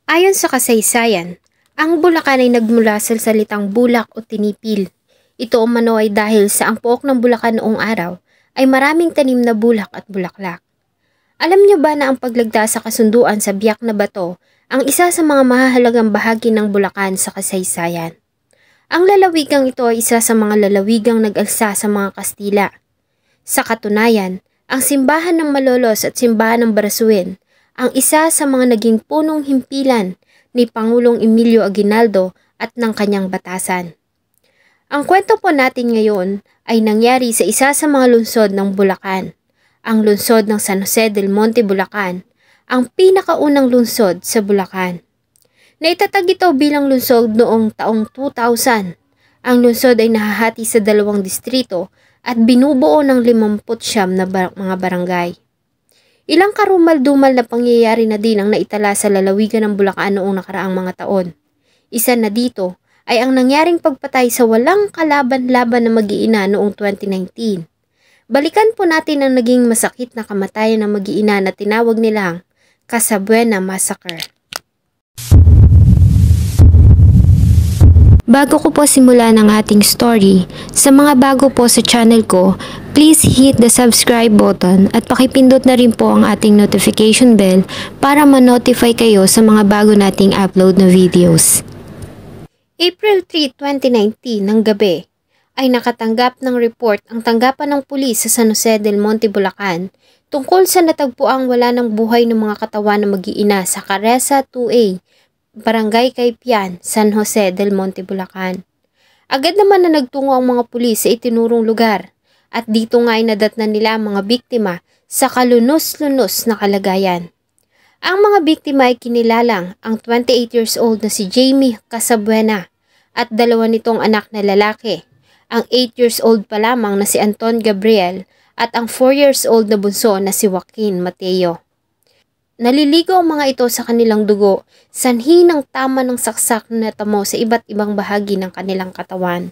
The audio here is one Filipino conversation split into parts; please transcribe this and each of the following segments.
Ayon sa kasaysayan, ang Bulacan ay nagmula sa salitang bulak o tinipil. Ito umano ay dahil sa ang pook ng Bulacan noong araw ay maraming tanim na bulak at bulaklak. Alam niyo ba na ang paglagda sa kasunduan sa biyak na bato ang isa sa mga mahahalagang bahagi ng Bulacan sa kasaysayan? Ang lalawigang ito ay isa sa mga lalawigang nag-alsa sa mga Kastila. Sa katunayan, ang simbahan ng Malolos at simbahan ng Barasuin ang isa sa mga naging punong himpilan ni Pangulong Emilio Aguinaldo at ng kanyang batasan. Ang kwento po natin ngayon ay nangyari sa isa sa mga lungsod ng Bulacan, ang lungsod ng San Jose del Monte, Bulacan, ang pinakaunang lungsod sa Bulacan. Naitatag ito bilang lungsod noong taong 2000. Ang lungsod ay nahahati sa 2 distrito at binubuo ng 59 na mga barangay. Ilang karumal-dumal na pangyayari na din ang naitala sa lalawigan ng Bulacan noong nakaraang mga taon. Isa na dito ay ang nangyaring pagpatay sa walang kalaban-laban na mag-iina noong 2019. Balikan po natin ang naging masakit na kamatayan ng mag-iina na tinawag nilang Casabuena Massacre. Bago ko po simulan ang ating story, sa mga bago po sa channel ko, please hit the subscribe button at pakipindot na rin po ang ating notification bell para ma-notify kayo sa mga bago nating upload na videos. April 3, 2019 ng gabi ay nakatanggap ng report ang tanggapan ng pulis sa San Jose del Monte, Bulacan tungkol sa natagpuang wala ng buhay ng mga katawan na mag-iina sa Careza 2A, Barangay Kaypian, San Jose del Monte, Bulacan. Agad naman na nagtungo ang mga pulis sa itinurong lugar at dito nga ay nadatnan nila ang mga biktima sa kalunos-lunos na kalagayan. Ang mga biktima ay kinilalang ang 28 years old na si Jamie Casabuena at 2 nitong anak na lalaki, ang 8 years old pa lamang na si Anton Gabriel at ang 4 years old na bunso na si Joaquin Mateo. Naliligo ang mga ito sa kanilang dugo, sanhi ng tama ng saksak na natamo sa iba't ibang bahagi ng kanilang katawan.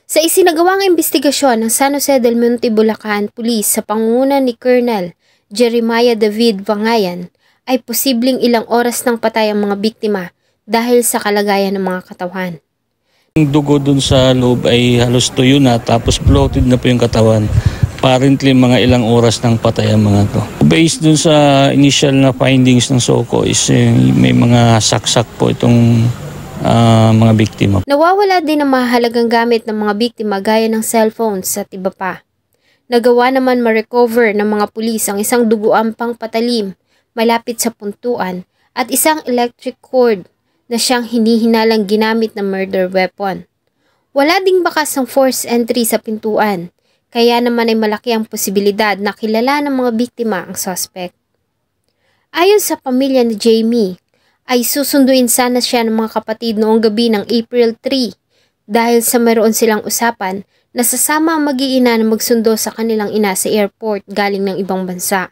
Sa isinagawang investigasyon ng San Jose del Monte, Bulacan Police sa pangunguna ni Colonel Jeremiah David Vangayan, ay posibleng ilang oras nang patay ang mga biktima dahil sa kalagayan ng mga katawan. Ang dugo dun sa loob ay halos tuyo na, tapos bloated na po yung katawan. Apparently mga ilang oras nang patay ang mga to. Based dun sa initial na findings ng SOCO is may mga saksak po itong mga biktima. Nawawala din ang mahalagang gamit ng mga biktima gaya ng cellphones at iba pa. Nagawa naman ma-recover ng mga pulis ang isang duguan pang patalim malapit sa puntuan at isang electric cord na siyang hinihinalang ginamit na murder weapon. Wala ding bakas ng forced entry sa pintuan. Kaya naman ay malaki ang posibilidad na kilala ng mga biktima ang suspect. Ayon sa pamilya ni Jamie, ay susunduin sana siya ng mga kapatid noong gabi ng April 3 dahil sa mayroon silang usapan na sasama ang mag-iina na magsundo sa kanilang ina sa airport galing ng ibang bansa.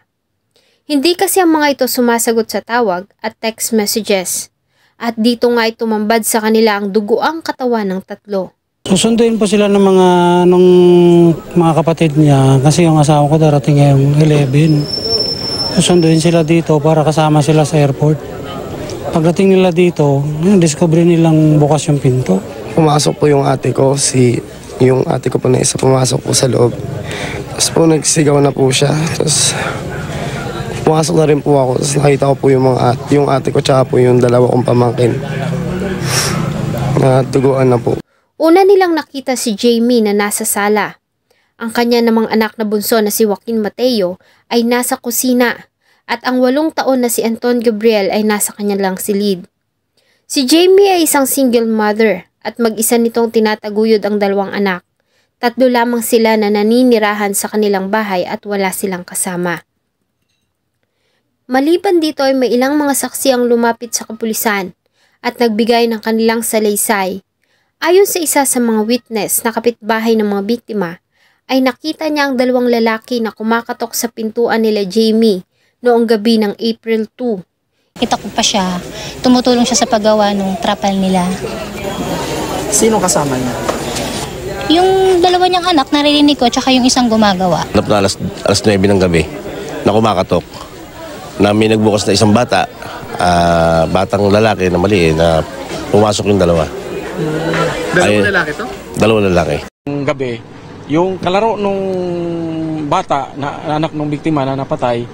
Hindi kasi ang mga ito sumasagot sa tawag at text messages at dito nga ay tumambad sa kanila ang duguang katawan ng 3. Susunduin po sila ng mga kapatid niya kasi yung asawa ko darating ngayong 11. Susunduin sila dito para kasama sila sa airport. Pagdating nila dito, discover nilang bukas yung pinto. Pumasok po yung ate ko, yung ate ko po na isa pumasok po sa loob. Tapos po nagsigaw na po siya. Tapos pumasok na rin po ako. Tapos nakita ko po yung ate ko tsaka po yung 2 kong pamangkin. Duguan na po. Una nilang nakita si Jamie na nasa sala. Ang kanya namang anak na bunso na si Joaquin Mateo ay nasa kusina at ang 8 taon na si Anton Gabriel ay nasa kanilang silid. Si Jamie ay isang single mother at mag-isa nitong tinataguyod ang 2 anak. 3 lamang sila na naninirahan sa kanilang bahay at wala silang kasama. Maliban dito ay may ilang mga saksi ang lumapit sa kapulisan at nagbigay ng kanilang salaysay. Ayon sa isa sa mga witness na kapitbahay ng mga biktima, ay nakita niya ang 2 lalaki na kumakatok sa pintuan nila Jamie noong gabi ng April 2. Kita ko pa siya, tumutulong siya sa paggawa ng trapal nila. Sino kasama niya? Yung 2 niyang anak, naririnig ko, tsaka yung isang gumagawa. Alas 9 ng gabi na kumakatok, na may nagbukas na isang bata batang lalaki na mali na pumasok yung dalawa. Dalawang lalaki to? Dalawang lalaki. Gabi, yung kalaro nung bata na anak ng biktima na napatay,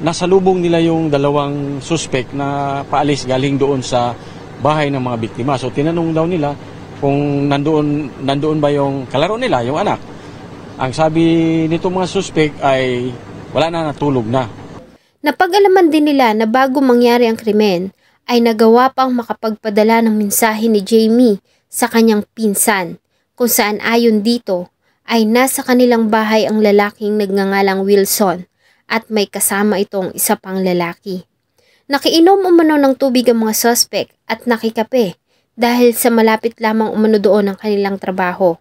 nasa lubong nila yung dalawang suspect na paalis galing doon sa bahay ng mga biktima. So tinanong daw nila kung nandoon ba yung kalaro nila, yung anak. Ang sabi nito mga suspect ay wala na, natulog na. Napag-alaman din nila na bago mangyari ang krimen, ay nagawa pang makapagpadala ng mensahe ni Jamie sa kanyang pinsan, kung saan ayon dito ay nasa kanilang bahay ang lalaking nagngangalang Wilson at may kasama itong isa pang lalaki. Nakiinom umano ng tubig ang mga suspect at nakikape dahil sa malapit lamang umano doon ang kanilang trabaho.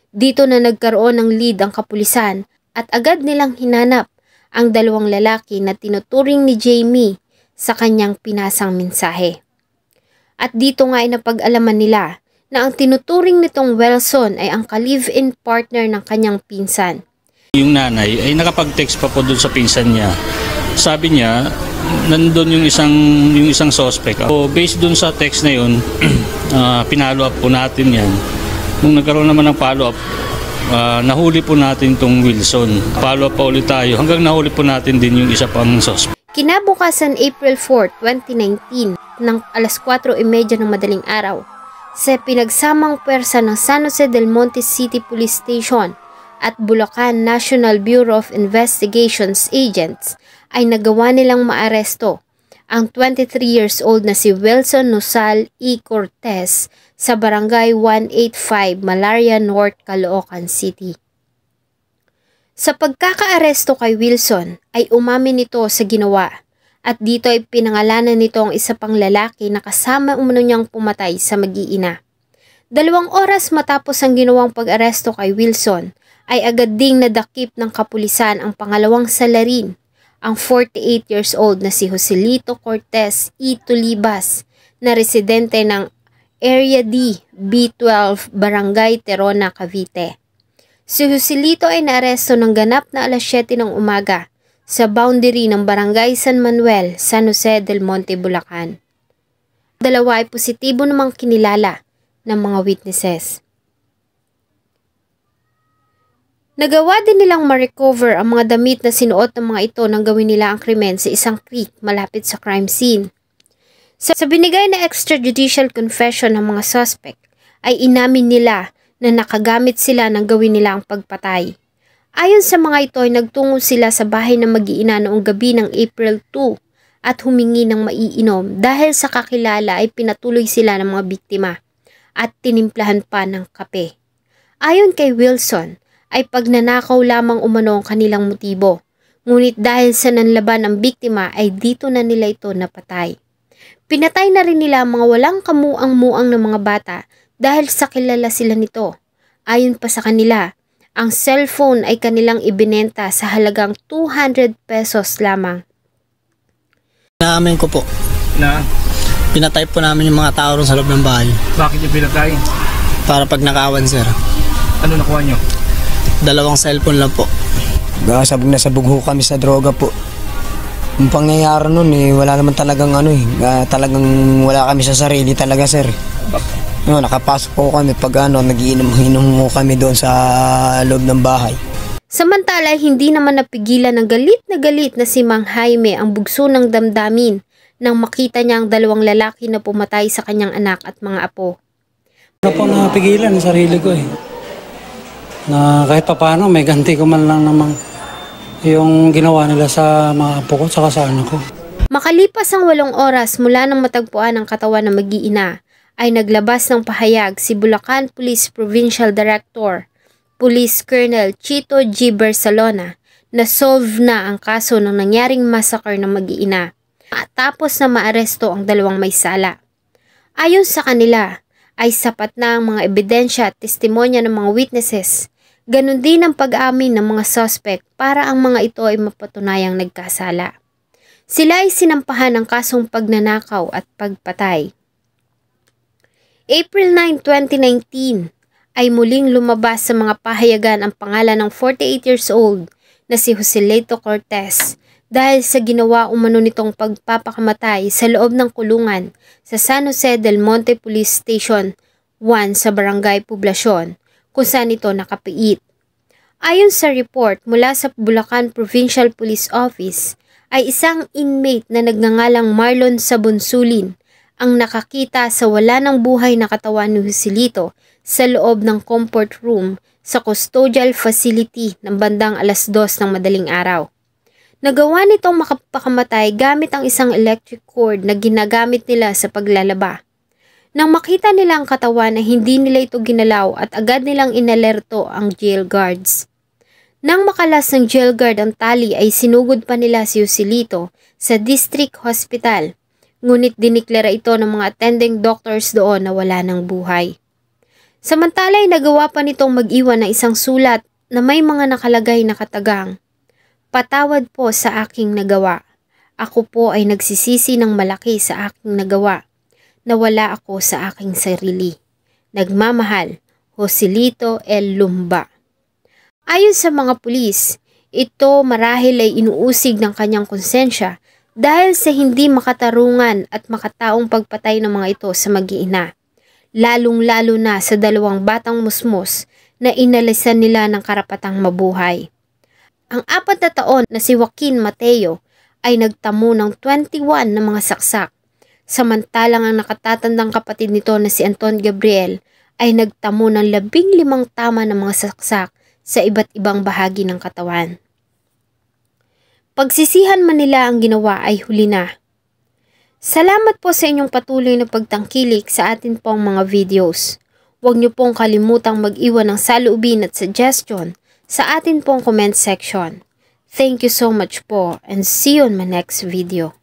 Dito na nagkaroon ng lead ang kapulisan at agad nilang hinanap ang dalawang lalaki na tinuturing ni Jamie sa kanyang pinasang mensahe. At dito nga ay napag-alaman nila na ang tinuturing nitong Wilson ay ang ka-live-in partner ng kanyang pinsan. Yung nanay ay nakapag-text pa po doon sa pinsan niya. Sabi niya, nandun yung isang suspect. So, based doon sa text na yun, pinalo up po natin yan. Nung nagkaroon naman ng follow-up, nahuli po natin tong Wilson. Follow-up pa ulit tayo hanggang nahuli po natin din yung isa pang suspect. Kinabukasan April 4, 2019 ng alas 4:30 ng madaling araw, sa pinagsamang pwersa ng San Jose del Monte City Police Station at Bulacan National Bureau of Investigations agents ay nagawa nilang maaresto ang 23 years old na si Wilson Nusal E. Cortez sa Barangay 185, Malaria North, Caloocan City. Sa pagkakaaresto kay Wilson ay umamin nito sa ginawa at dito ay pinangalanan nito ang isa pang lalaki na kasama umano niyang pumatay sa mag-iina. 2 oras matapos ang ginawang pag-aresto kay Wilson ay agad ding nadakip ng kapulisan ang pangalawang salarin, ang 48 years old na si Joselito Cortez E. Tulibas na residente ng Area D, B12, Barangay Terona, Cavite. Si Joselito ay naaresto ng ganap na alas 7 ng umaga sa boundary ng Barangay San Manuel, San Jose del Monte, Bulacan. Dalawa ay positibo namang kinilala ng mga witnesses. Nagawa din nilang ma-recover ang mga damit na sinuot ng mga ito nang gawin nila ang krimen sa isang creek malapit sa crime scene. Sa binigay na extrajudicial confession ng mga suspect, ay inamin nila na nakagamit sila nang gawin nila ang pagpatay. Ayon sa mga ito ay nagtungo sila sa bahay ng mag-iina noong gabi ng April 2 at humingi ng maiinom dahil sa kakilala ay pinatuloy sila ng mga biktima at tinimplahan pa ng kape. Ayon kay Wilson ay pagnanakaw lamang umano ang kanilang motibo, ngunit dahil sa nanlaban ang biktima ay dito na nila ito napatay. Pinatay na rin nila ang mga walang kamuang-muang ng mga bata dahil sa kilala sila nito. Ayon pa sa kanila, ang cellphone ay kanilang ibinenta sa halagang 200 pesos lamang. Naamin ko po Na? pinatay po namin yung mga tao ron sa loob ng bahay. Bakit yung pinatay? Para pag nakawan, sir. Ano nakuha nyo? 2 cellphone lang po. Nasabog ho kami sa droga po. Yung pangyayari nun wala naman talagang talagang wala kami sa sarili talaga, sir. No, nakapasok po kami pag nagiinom ho kami doon sa loob ng bahay. Samantala, hindi naman napigilan ng galit na si Mang Jaime ang bugso ng damdamin nang makita niya ang 2 lalaki na pumatay sa kanyang anak at mga apo. Ano po napigilan ang sarili ko na kahit paano may ganti ko man lang namang yung ginawa nila sa mga apo ko at sa anak ko. Makalipas ang 8 oras mula nang matagpuan ang katawan ng mag-iina, ay naglabas ng pahayag si Bulacan Police Provincial Director, Police Colonel Chito G. Barcelona, na solve na ang kaso ng nangyaring massacre ng mag-iina at tapos na maaresto ang 2 may sala. Ayon sa kanila, ay sapat na ang mga ebidensya at testimonya ng mga witnesses. Ganon din ang pag-amin ng mga suspect para ang mga ito ay mapatunayang nagkasala. Sila ay sinampahan ng kasong pagnanakaw at pagpatay. April 9, 2019 ay muling lumabas sa mga pahayagan ang pangalan ng 48 years old na si Joselito Cortez dahil sa ginawa umano nitong pagpapakamatay sa loob ng kulungan sa San Jose del Monte Police Station 1 sa Barangay Poblacion kung saan ito nakapiit. Ayon sa report mula sa Bulacan Provincial Police Office ay isang inmate na nagngangalang Marlon Sabonsulin ang nakakita sa wala ng buhay na katawan ni Joselito sa loob ng comfort room sa custodial facility ng bandang 2:00 ng madaling araw. Nagawa nitong makapakamatay gamit ang isang electric cord na ginagamit nila sa paglalaba. Nang makita nila ang katawan na hindi nila ito ginalaw at agad nilang inalerto ang jail guards. Nang makalas ng jail guard ang tali ay sinugod pa nila si Joselito sa district hospital, ngunit diniklara ito ng mga attending doctors doon na wala ng buhay. Samantala ay nagawa pa nitong mag-iwan ng isang sulat na may mga nakalagay na katagang, "Patawad po sa aking nagawa. Ako po ay nagsisisi ng malaki sa aking nagawa. Nawala ako sa aking sarili. Nagmamahal, Joselito L. Lumba." Ayon sa mga pulis, ito marahil ay inuusig ng kanyang konsensya dahil sa hindi makatarungan at makataong pagpatay ng mga ito sa mag-iina, lalong-lalo na sa 2 batang musmos na inalisan nila ng karapatang mabuhay. Ang 4 na taon na si Joaquin Mateo ay nagtamo ng 21 na mga saksak, samantalang ang nakatatandang kapatid nito na si Anton Gabriel ay nagtamo ng 15 tama ng mga saksak sa iba't ibang bahagi ng katawan. Pagsisihan man nila ang ginawa ay huli na. Salamat po sa inyong patuloy na pagtangkilik sa atin pong mga videos. Huwag niyo pong kalimutang mag-iwan ng saloobin at suggestion sa atin pong comment section. Thank you so much po and see you on my next video.